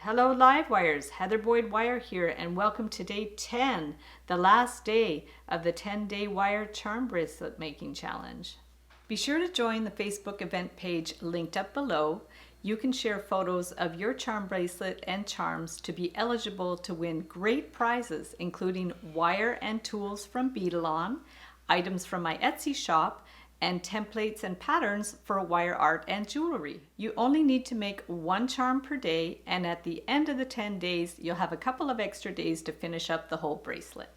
Hello Livewires, Heather Boyd Wire here, and welcome to day 10, the last day of the 10-day Wire Charm Bracelet Making Challenge. Be sure to join the Facebook event page linked up below. You can share photos of your charm bracelet and charms to be eligible to win great prizes, including wire and tools from Beadalon, items from my Etsy shop, and templates and patterns for wire art and jewelry. You only need to make one charm per day, and at the end of the 10 days, you'll have a couple of extra days to finish up the whole bracelet.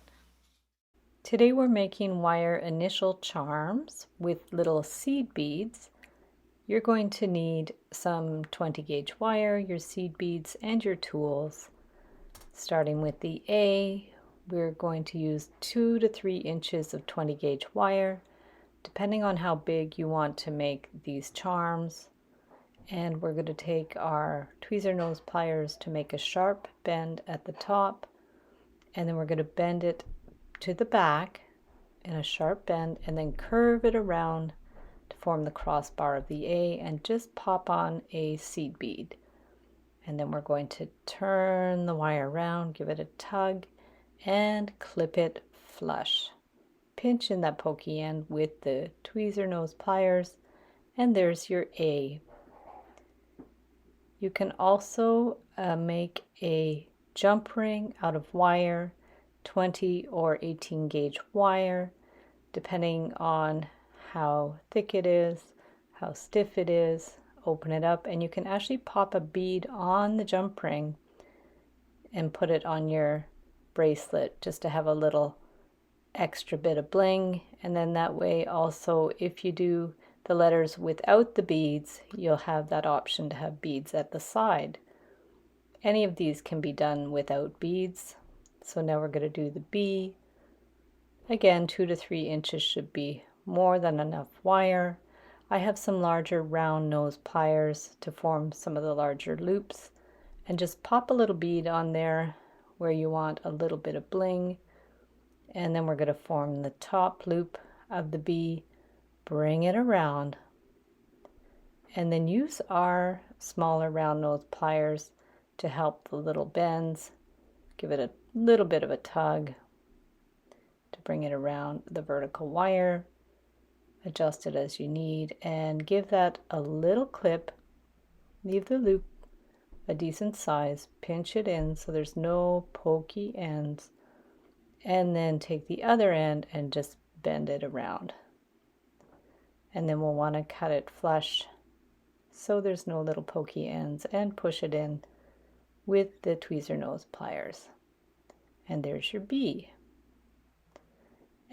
Today we're making wire initial charms with little seed beads. You're going to need some 20 gauge wire, your seed beads, and your tools. Starting with the A, we're going to use 2 to 3 inches of 20 gauge wire, depending on how big you want to make these charms. And we're going to take our tweezer nose pliers to make a sharp bend at the top, and then we're going to bend it to the back in a sharp bend and then curve it around to form the crossbar of the A and just pop on a seed bead. And then we're going to turn the wire around, give it a tug, and clip it flush. Pinch in that pokey end with the tweezer nose pliers, and there's your A. You can also make a jump ring out of wire, 20 or 18 gauge wire, depending on how thick it is, how stiff it is. Open it up, and you can actually pop a bead on the jump ring and put it on your bracelet just to have a little extra bit of bling. And then that way also, if you do the letters without the beads, you'll have that option to have beads at the side. Any of these can be done without beads. So now we're going to do the B. Again, 2 to 3 inches should be more than enough wire. I have some larger round nose pliers to form some of the larger loops, and just pop a little bead on there where you want a little bit of bling. And then we're going to form the top loop of the B, bring it around, and then use our smaller round nose pliers to help the little bends. Give it a little bit of a tug to bring it around the vertical wire. Adjust it as you need and give that a little clip. Leave the loop a decent size, pinch it in so there's no pokey ends, and then take the other end and just bend it around. And then we'll want to cut it flush so there's no little pokey ends, and push it in with the tweezer nose pliers. And there's your B.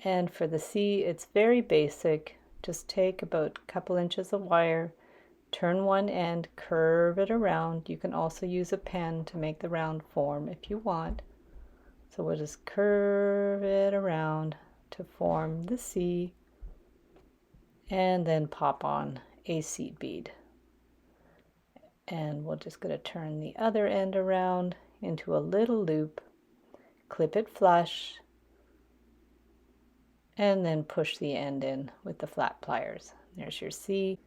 And for the C, it's very basic. Just take about a couple inches of wire, turn one end, curve it around. You can also use a pen to make the round form if you want. So we'll just curve it around to form the C, and then pop on a seed bead. And we're just going to turn the other end around into a little loop, clip it flush, and then push the end in with the flat pliers. There's your C.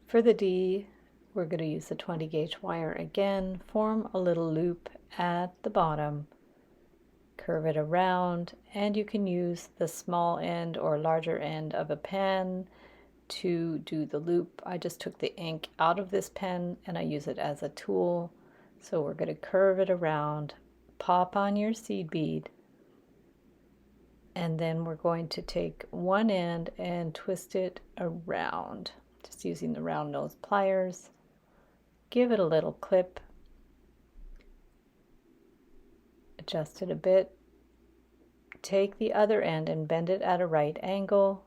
For the D, we're going to use the 20 gauge wire again, form a little loop at the bottom, curve it around, and you can use the small end or larger end of a pen to do the loop. I just took the ink out of this pen and I use it as a tool. So we're going to curve it around, pop on your seed bead, and then we're going to take one end and twist it around, just using the round nose pliers. Give it a little clip, adjust it a bit, take the other end and bend it at a right angle.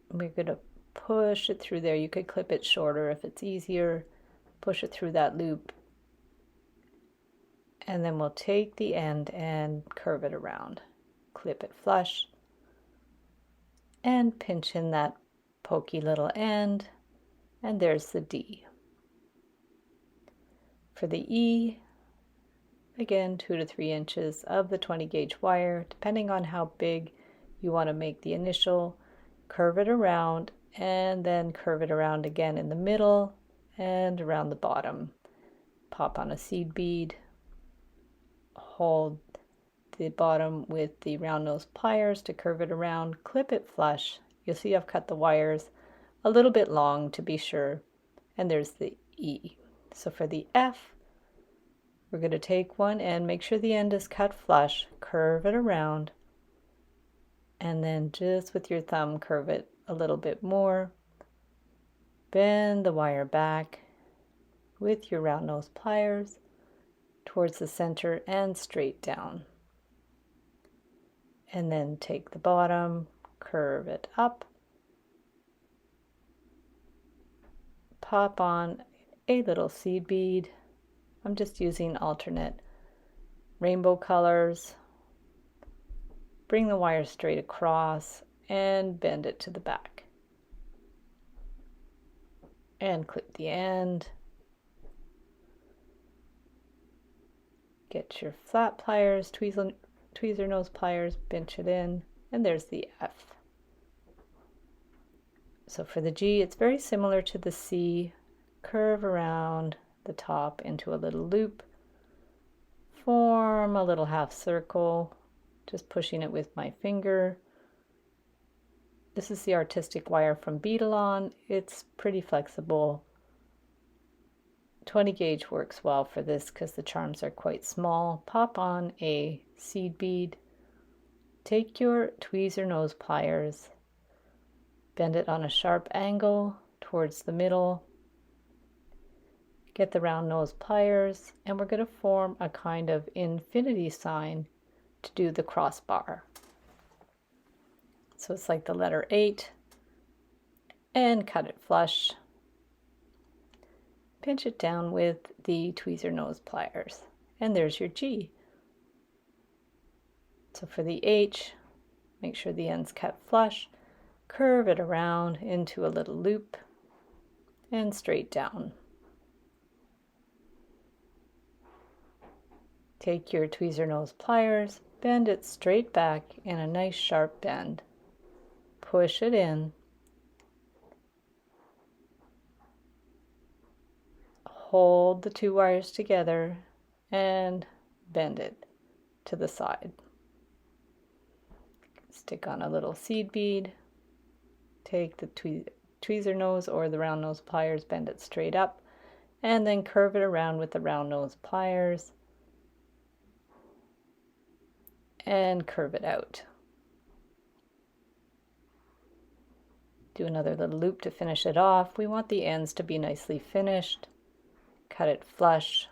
We're going to push it through there. You could clip it shorter if it's easier. Push it through that loop. And then we'll take the end and curve it around. Clip it flush. And pinch in that pokey little end. And there's the D. For the E, again, 2 to 3 inches of the 20 gauge wire, depending on how big you want to make the initial. Curve it around, and then curve it around again in the middle, and around the bottom. Pop on a seed bead, hold the bottom with the round nose pliers to curve it around, clip it flush. You'll see I've cut the wires a little bit long to be sure, and there's the E. So for the F, we're going to take one and make sure the end is cut flush, curve it around, and then just with your thumb curve it a little bit more. Bend the wire back with your round nose pliers towards the center and straight down. And then take the bottom, curve it up, pop on a little seed bead. I'm just using alternate rainbow colors. Bring the wire straight across and bend it to the back. And clip the end. Get your flat pliers, tweezer nose pliers, pinch it in, and there's the F. So for the G, it's very similar to the C. Curve around the top into a little loop, form a little half circle, just pushing it with my finger. This is the artistic wire from Beadalon. It's pretty flexible. 20 gauge works well for this because the charms are quite small. Pop on a seed bead, take your tweezer nose pliers, bend it on a sharp angle towards the middle, get the round nose pliers, and we're going to form a kind of infinity sign to do the crossbar. So it's like the letter 8, and cut it flush. Pinch it down with the tweezer nose pliers, and there's your G. So for the H, make sure the end's cut flush, curve it around into a little loop, and straight down. Take your tweezer nose pliers, bend it straight back in a nice sharp bend. Push it in. Hold the two wires together and bend it to the side. Stick on a little seed bead. Take the tweezer nose or the round nose pliers, bend it straight up, and then curve it around with the round nose pliers and curve it out. Do another little loop to finish it off. We want the ends to be nicely finished. Cut it flush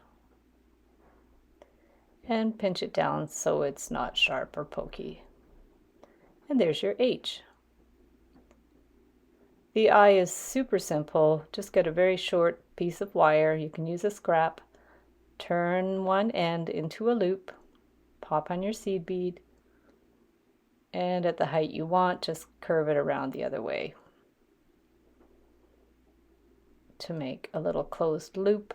and pinch it down so it's not sharp or pokey. And there's your H. The I is super simple. Just get a very short piece of wire. You can use a scrap. Turn one end into a loop. Pop on your seed bead. And at the height you want, just curve it around the other way to make a little closed loop.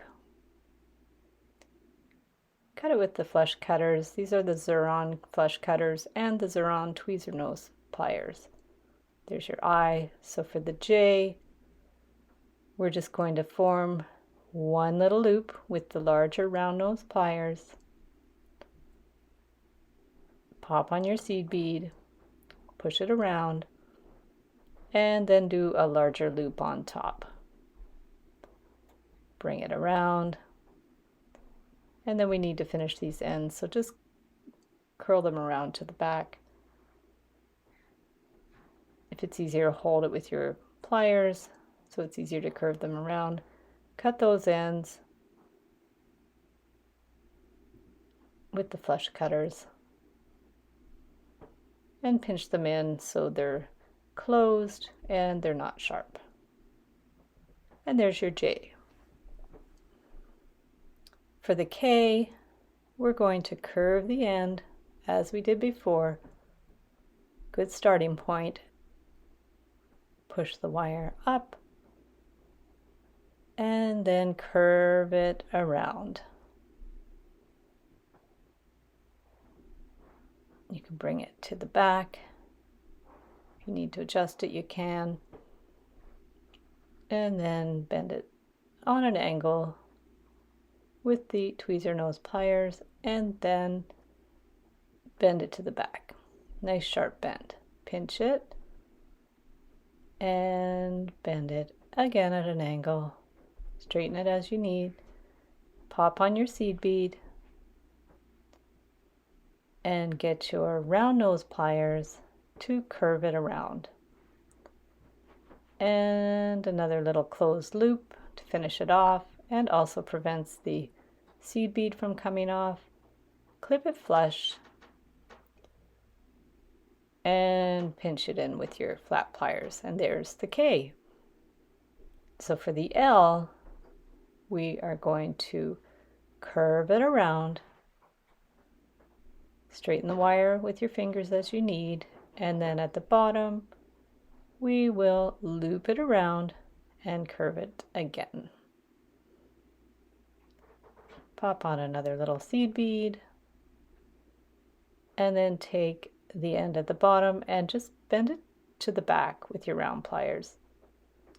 Cut it with the flush cutters. These are the Xuron flush cutters and the Xuron tweezer nose pliers. There's your I. So for the J, we're just going to form one little loop with the larger round nose pliers. Pop on your seed bead, push it around, and then do a larger loop on top. Bring it around. And then we need to finish these ends, so just curl them around to the back. If it's easier, hold it with your pliers so it's easier to curve them around. Cut those ends with the flush cutters and pinch them in so they're closed and they're not sharp. And there's your J. For the K, we're going to curve the end as we did before. Good starting point. Push the wire up and then curve it around. You can bring it to the back. If you need to adjust it, you can. And then bend it on an angle with the tweezer nose pliers, and then bend it to the back. Nice sharp bend. Pinch it and bend it again at an angle. Straighten it as you need. Pop on your seed bead and get your round nose pliers to curve it around. And another little closed loop to finish it off, and also prevents the seed bead from coming off. Clip it flush and pinch it in with your flat pliers, and there's the K. So for the L, we are going to curve it around, straighten the wire with your fingers as you need, and then at the bottom we will loop it around and curve it again. Pop on another little seed bead, and then take the end at the bottom and just bend it to the back with your round pliers.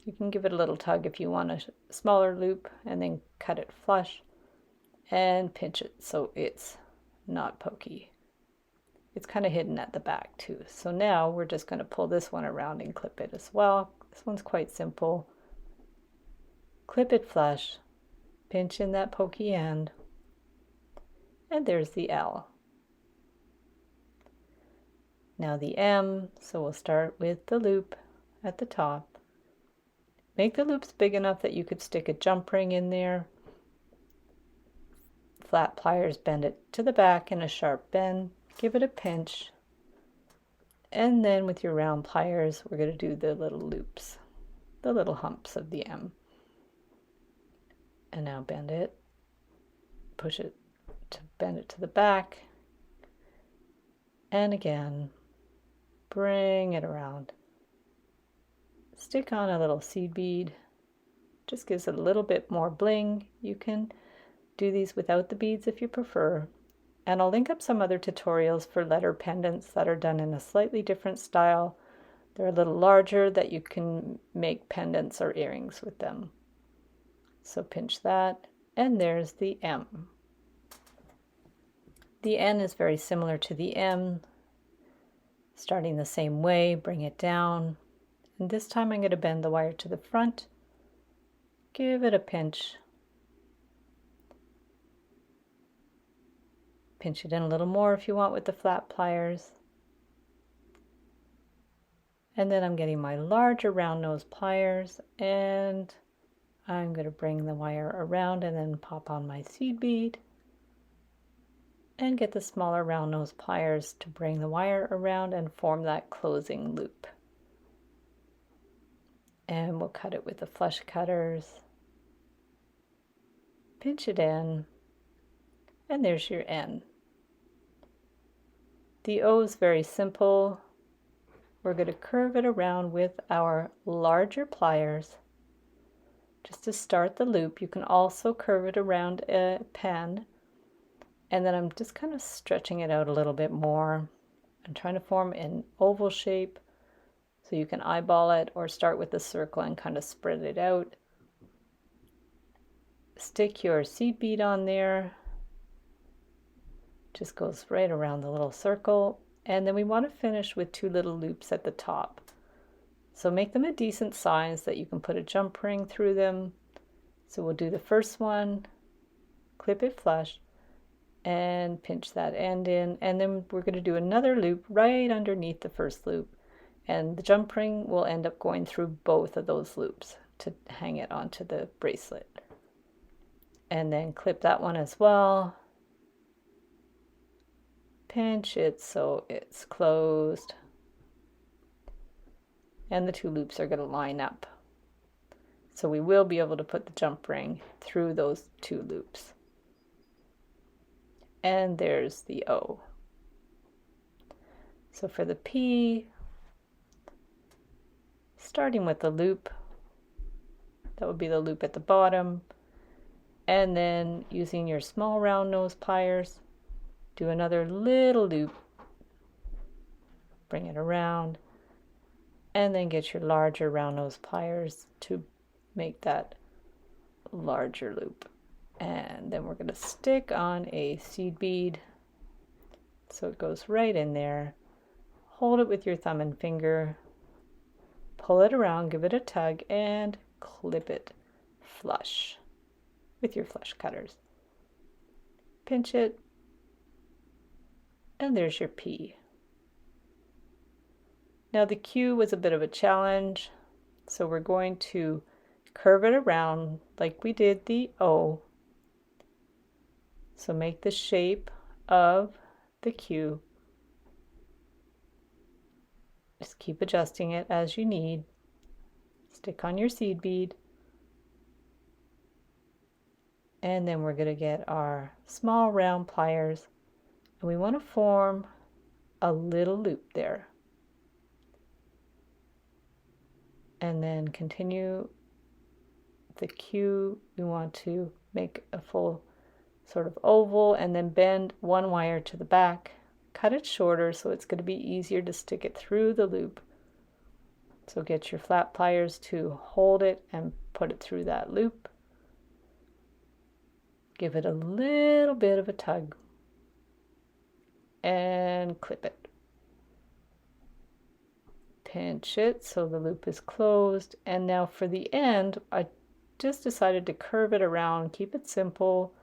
You can give it a little tug if you want a smaller loop, and then cut it flush and pinch it so it's not pokey. It's kind of hidden at the back too. So now we're just going to pull this one around and clip it as well. This one's quite simple. Clip it flush, pinch in that pokey end, and there's the L. Now the M, so we'll start with the loop at the top. Make the loops big enough that you could stick a jump ring in there. Flat pliers, bend it to the back in a sharp bend, give it a pinch, and then with your round pliers we're going to do the little loops, the little humps of the M. And now bend it, push it to bend it to the back, and again bring it around. Stick on a little seed bead, just gives it a little bit more bling. You can do these without the beads if you prefer, and I'll link up some other tutorials for letter pendants that are done in a slightly different style. They're a little larger that you can make pendants or earrings with them. So pinch that, and there's the M. The N is very similar to the M. Starting the same way, bring it down, and this time I'm going to bend the wire to the front, give it a pinch, pinch it in a little more if you want with the flat pliers, and then I'm getting my larger round nose pliers, and I'm going to bring the wire around and then pop on my seed bead and get the smaller round nose pliers to bring the wire around and form that closing loop. And we'll cut it with the flush cutters, pinch it in, and there's your N. The O is very simple. We're going to curve it around with our larger pliers just to start the loop. You can also curve it around a pen, and then I'm just kind of stretching it out a little bit more. I'm trying to form an oval shape so you can eyeball it or start with the circle and kind of spread it out. Stick your seed bead on there. Just goes right around the little circle, and then we want to finish with 2 little loops at the top. So make them a decent size that you can put a jump ring through them. So we'll do the first one, clip it flush, and pinch that end in, and then we're going to do another loop right underneath the first loop, and the jump ring will end up going through both of those loops to hang it onto the bracelet. And then clip that one as well, pinch it so it's closed, and the 2 loops are going to line up. So we will be able to put the jump ring through those 2 loops. And there's the O. So for the P, starting with the loop, that would be the loop at the bottom, and then using your small round nose pliers, do another little loop, bring it around, and then get your larger round nose pliers to make that larger loop. And then we're going to stick on a seed bead so it goes right in there. Hold it with your thumb and finger, pull it around, give it a tug, and clip it flush with your flush cutters. Pinch it, and there's your P. Now the Q was a bit of a challenge, so we're going to curve it around like we did the O. So make the shape of the Q. Just keep adjusting it as you need. Stick on your seed bead. And then we're going to get our small round pliers, and we want to form a little loop there. And then continue the Q. We want to make a full sort of oval, and then bend one wire to the back. Cut it shorter so it's going to be easier to stick it through the loop. So get your flat pliers to hold it and put it through that loop. Give it a little bit of a tug and clip it. Pinch it so the loop is closed. And now for the end, I just decided to curve it around, keep it simple.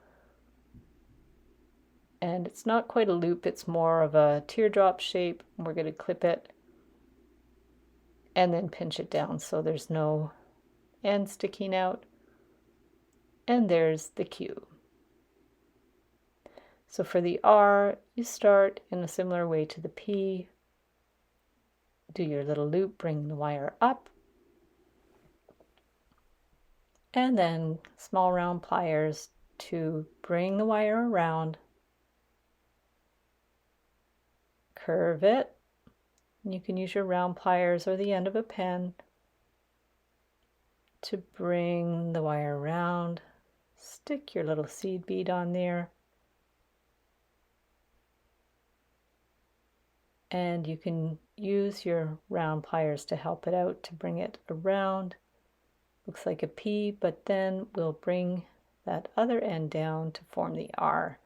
And it's not quite a loop, it's more of a teardrop shape. We're going to clip it and then pinch it down so there's no end sticking out. And there's the Q. So for the R, you start in a similar way to the P. Do your little loop, bring the wire up, and then small round pliers to bring the wire around. Curve it. You can use your round pliers or the end of a pen to bring the wire around. Stick your little seed bead on there. And you can use your round pliers to help it out to bring it around. Looks like a P, but then we'll bring that other end down to form the R.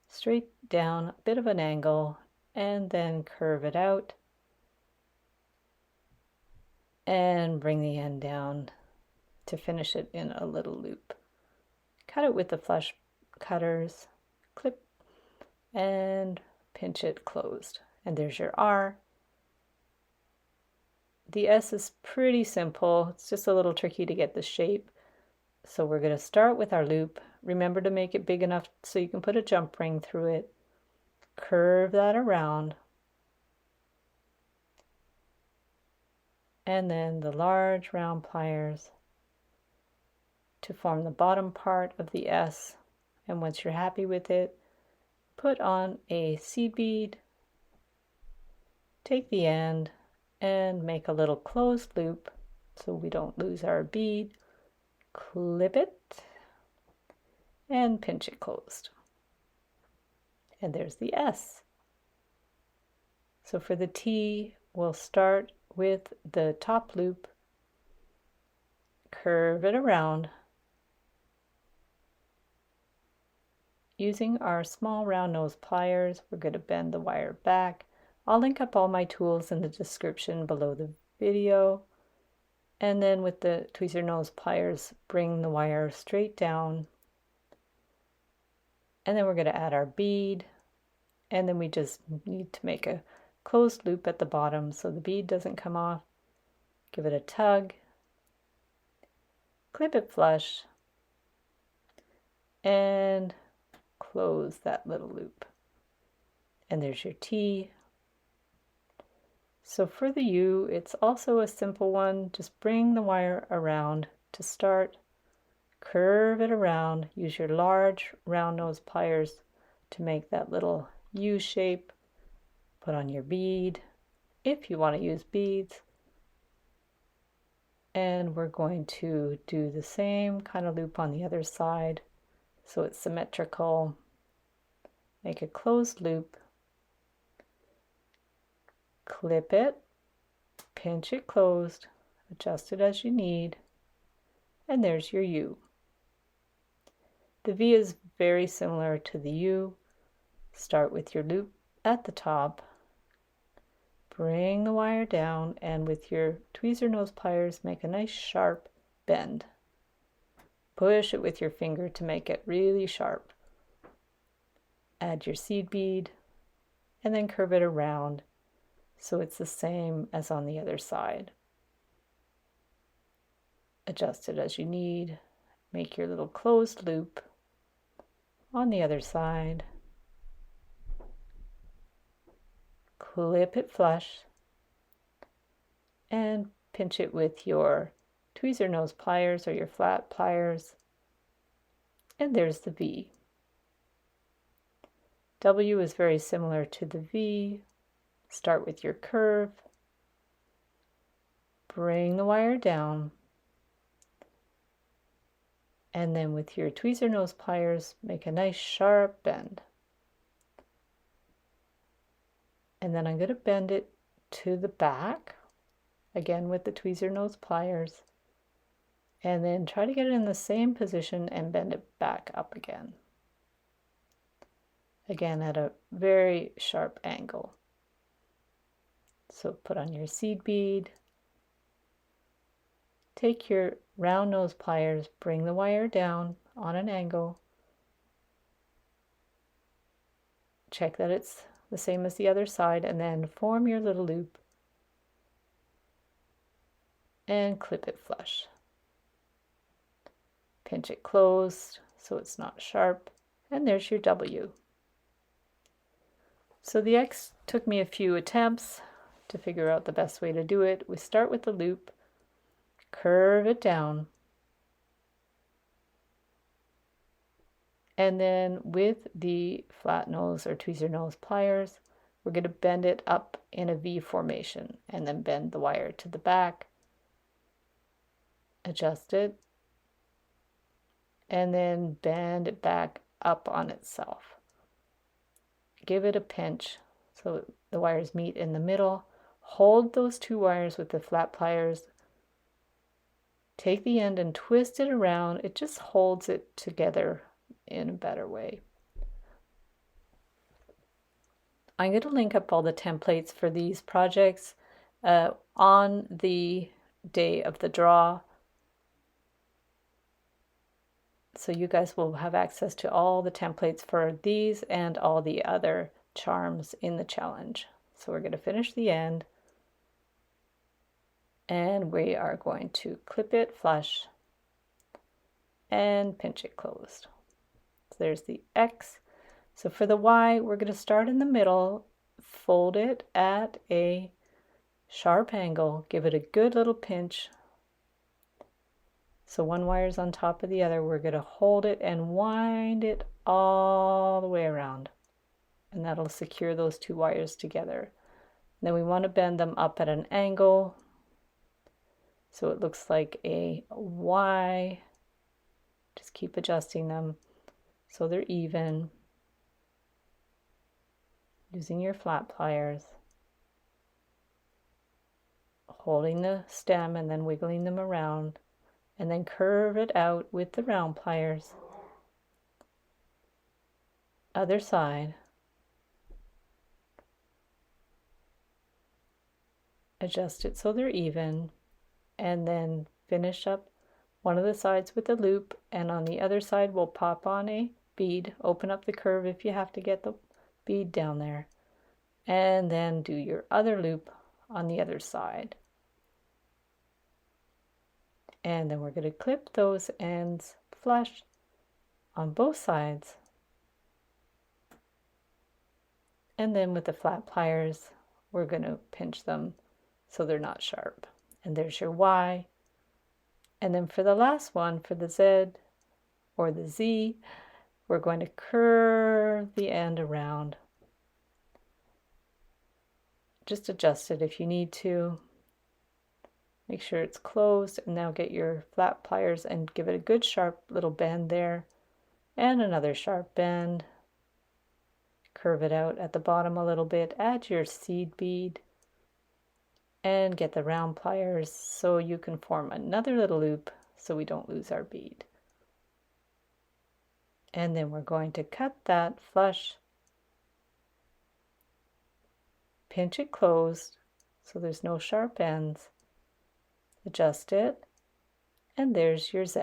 Straight down, a bit of an angle, and then curve it out. And bring the end down to finish it in a little loop. Cut it with the flush cutters, clip, and pinch it closed. And there's your R. The S is pretty simple. It's just a little tricky to get the shape. So we're going to start with our loop. Remember to make it big enough so you can put a jump ring through it. Curve that around. And then the large round pliers to form the bottom part of the S. And once you're happy with it, put on a seed bead. Take the end and make a little closed loop so we don't lose our bead. Clip it and pinch it closed. And there's the S. So for the T, we'll start with the top loop, curve it around. Using our small round nose pliers, we're going to bend the wire back. I'll link up all my tools in the description below the video. And then with the tweezer nose pliers, bring the wire straight down. And then we're going to add our bead. And then we just need to make a closed loop at the bottom so the bead doesn't come off. Give it a tug. Clip it flush. And close that little loop. And there's your T. So for the U, it's also a simple one. Just bring the wire around to start. Curve it around. Use your large round nose pliers to make that little U shape. Put on your bead if you want to use beads. And we're going to do the same kind of loop on the other side so it's symmetrical. Make a closed loop. Clip it, pinch it closed, adjust it as you need, and there's your U. The V is very similar to the U. Start with your loop at the top, bring the wire down, and with your tweezer nose pliers make a nice sharp bend. Push it with your finger to make it really sharp. Add your seed bead and then curve it around so it's the same as on the other side. Adjust it as you need. Make your little closed loop on the other side. Clip it flush and pinch it with your tweezer nose pliers or your flat pliers, and there's the V. W is very similar to the V. Start with your curve, bring the wire down, and then with your tweezer nose pliers make a nice sharp bend. And then I'm going to bend it to the back, again with the tweezer nose pliers, and then try to get it in the same position and bend it back up again. Again at a very sharp angle. So put on your seed bead, take your round nose pliers, bring the wire down on an angle, check that it's the same as the other side, and then form your little loop and clip it flush. Pinch it closed so it's not sharp, and there's your W. So the X took me a few attempts to figure out the best way to do it. We start with the loop, curve it down, and then with the flat nose or tweezer nose pliers, we're going to bend it up in a V formation and then bend the wire to the back, adjust it, and then bend it back up on itself. Give it a pinch so the wires meet in the middle. Hold those two wires with the flat pliers. Take the end and twist it around. It just holds it together in a better way. I'm going to link up all the templates for these projects on the day of the draw, so you guys will have access to all the templates for these and all the other charms in the challenge. So we're going to finish the end, and we are going to clip it flush and pinch it closed. So there's the X. So for the Y, we're going to start in the middle, fold it at a sharp angle, give it a good little pinch. So one wire is on top of the other. We're going to hold it and wind it all the way around, and that'll secure those two wires together. And then we want to bend them up at an angle so it looks like a Y. Just keep adjusting them so they're even, using your flat pliers, holding the stem and then wiggling them around, and then curve it out with the round pliers. Other side. Adjust it so they're even, and then finish up one of the sides with a loop, and on the other side we'll pop on a bead. Open up the curve if you have to get the bead down there, and then do your other loop on the other side. And then we're going to clip those ends flush on both sides, and then with the flat pliers we're going to pinch them so they're not sharp. And there's your Y. And then for the last one, for the Z or the Z, we're going to curve the end around. Just adjust it if you need to. Make sure it's closed, and now get your flat pliers and give it a good sharp little bend there, and another sharp bend. Curve it out at the bottom a little bit, add your seed bead, and get the round pliers so you can form another little loop so we don't lose our bead. And then we're going to cut that flush, pinch it closed so there's no sharp ends, adjust it, and there's your Z.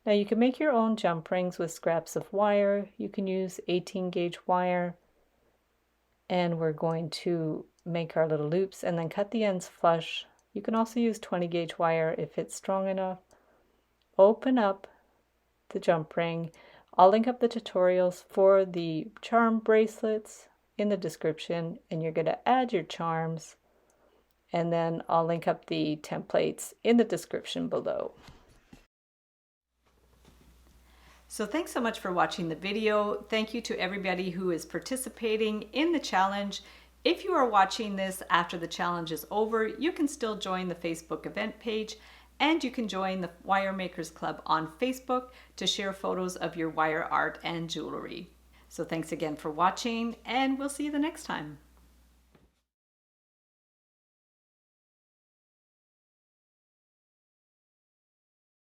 Now you can make your own jump rings with scraps of wire. You can use 18 gauge wire, and we're going to make our little loops and then cut the ends flush. You can also use 20 gauge wire if it's strong enough. Open up the jump ring. I'll link up the tutorials for the charm bracelets in the description, and you're going to add your charms, and then I'll link up the templates in the description below. So thanks so much for watching the video. Thank you to everybody who is participating in the challenge. If you are watching this after the challenge is over, you can still join the Facebook event page, and you can join the Wire Makers Club on Facebook to share photos of your wire art and jewelry. So thanks again for watching, and we'll see you the next time.